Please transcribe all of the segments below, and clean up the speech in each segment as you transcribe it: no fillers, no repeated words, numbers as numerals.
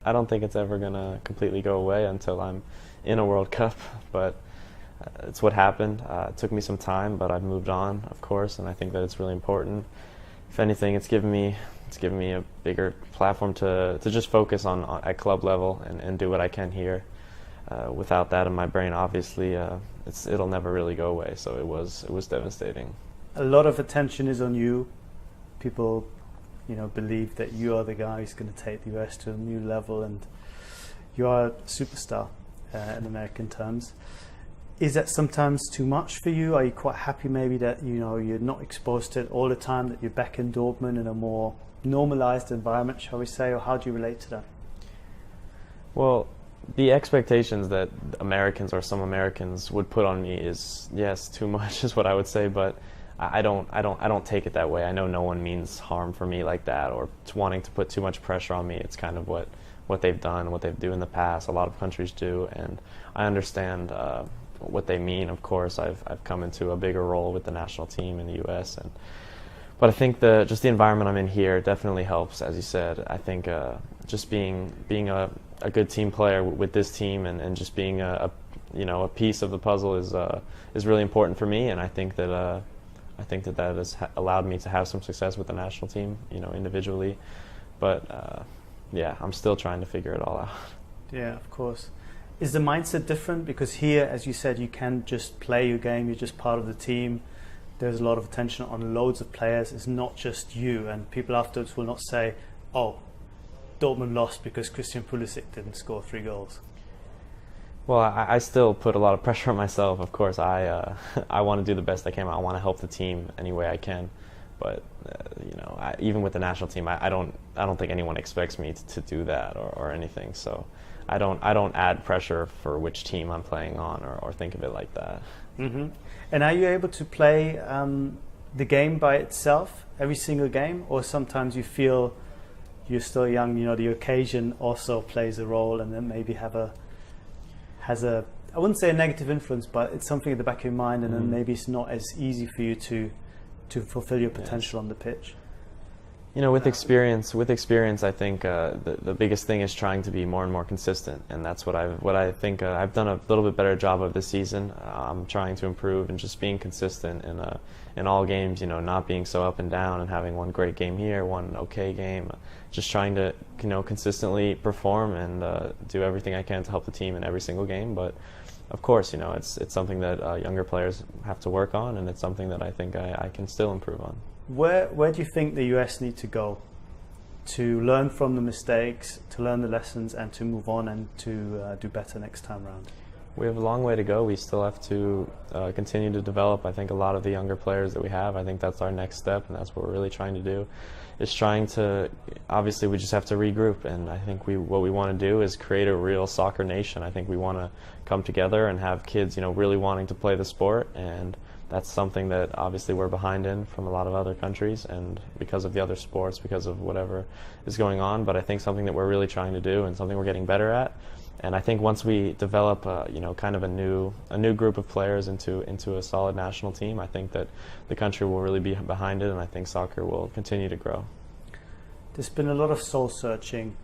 I don't think it's ever gonna completely go away until I'm in a World Cup, but it's what happened. It took me some time, but I've moved on, of course, and I think that it's really important. If anything, it's given me a bigger platform to just focus on at club level and do what I can here. Without that in my brain, obviously, it'll never really go away. So it was devastating. A lot of attention is on you. People, believe that you are the guy who's going to take the US to a new level, and you are a superstar in American terms. Is that sometimes too much for you? Are you quite happy maybe that you're not exposed to it all the time, that you're back in Dortmund in a more normalized environment, shall we say, or how do you relate to that? Well, the expectations that Americans or some Americans would put on me is, yes, too much is what I would say, but I don't take it that way. I know no one means harm for me like that, or wanting to put too much pressure on me. It's kind of what they've done, what they've do in the past. A lot of countries do, and I understand what they mean. Of course, I've come into a bigger role with the national team in the U.S. But I think just the environment I'm in here definitely helps. As you said, I think just being a good team player with this team and just being a piece of the puzzle is really important for me, and I think that has allowed me to have some success with the national team, individually. But yeah, I'm still trying to figure it all out. Yeah, of course. Is the mindset different? Because here, as you said, you can just play your game. You're just part of the team. There's a lot of attention on loads of players. It's not just you, and people afterwards will not say, "Oh, Dortmund lost because Christian Pulisic didn't score 3 goals." Well, I still put a lot of pressure on myself. Of course, I want to do the best I can. I want to help the team any way I can. But even with the national team, I don't think anyone expects me to do that or anything. So I don't add pressure for which team I'm playing on or think of it like that. Mm-hmm. And are you able to play the game by itself every single game, or sometimes you feel you're still young? The occasion also plays a role, and then maybe has a I wouldn't say a negative influence, but it's something at the back of your mind, and then maybe it's not as easy for you to fulfill your potential on the pitch. With experience, I think the biggest thing is trying to be more and more consistent, and that's what I think I've done a little bit better job of this season. I'm trying to improve and just being consistent in all games. Not being so up and down and having one great game here, one okay game. Just trying to consistently perform and do everything I can to help the team in every single game. But of course, it's something that younger players have to work on, and it's something that I think I can still improve on. Where do you think the US need to go to learn from the mistakes, to learn the lessons, and to move on and to do better next time around? We have a long way to go. We still have to continue to develop, I think, a lot of the younger players that we have. I think that's our next step, and that's what we're really trying to do. Obviously we just have to regroup, and I think what we want to do is create a real soccer nation. I think we want to come together and have kids, really wanting to play the sport, and that's something that obviously we're behind in from a lot of other countries, and because of the other sports, because of whatever is going on. But I think something that we're really trying to do and something we're getting better at. And I think once we develop, kind of a new group of players into a solid national team, I think that the country will really be behind it, and I think soccer will continue to grow. There's been a lot of soul searching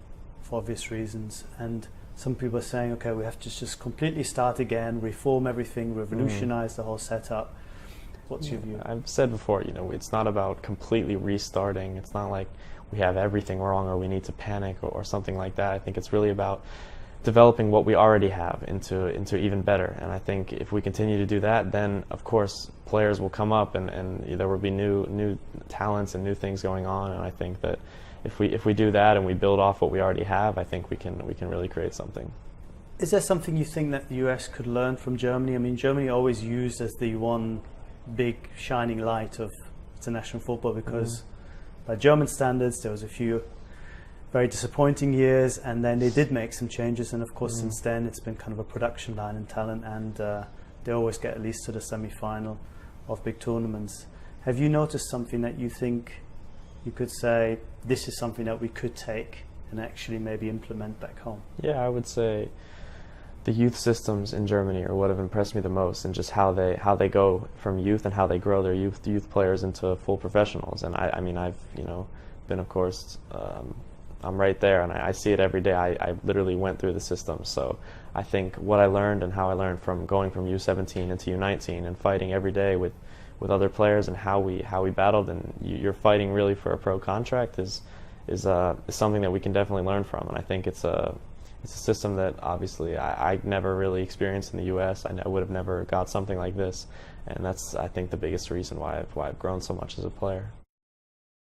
for obvious reasons, and some people are saying, okay, we have to just completely start again, reform everything, revolutionize the whole setup. What's your view? I've said before, it's not about completely restarting. It's not like we have everything wrong or we need to panic or something like that. I think it's really about developing what we already have into even better. And I think if we continue to do that, then of course players will come up and there will be new talents and new things going on. And I think that if we do that and we build off what we already have, I think we can really create something. Is there something you think that the US could learn from Germany? I mean, Germany always used as the one big shining light of international football, because by German standards there was a few very disappointing years, and then they did make some changes, and of course since then it's been kind of a production line in talent, and they always get at least to the semi-final of big tournaments. Have you noticed something that you think you could say, this is something that we could take and actually maybe implement back home? Yeah, I would say the youth systems in Germany are what have impressed me the most, and just how they go from youth and how they grow their youth players into full professionals. And I mean, I've been, of course, I'm right there, and I see it every day. I literally went through the system, so I think what I learned and how I learned from going from U17 into U19 and fighting every day with other players and how we battled, and you're fighting really for a pro contract is something that we can definitely learn from, and I think it's a system that obviously I never really experienced in the U.S. I would have never got something like this, and that's, I think, the biggest reason why I've grown so much as a player.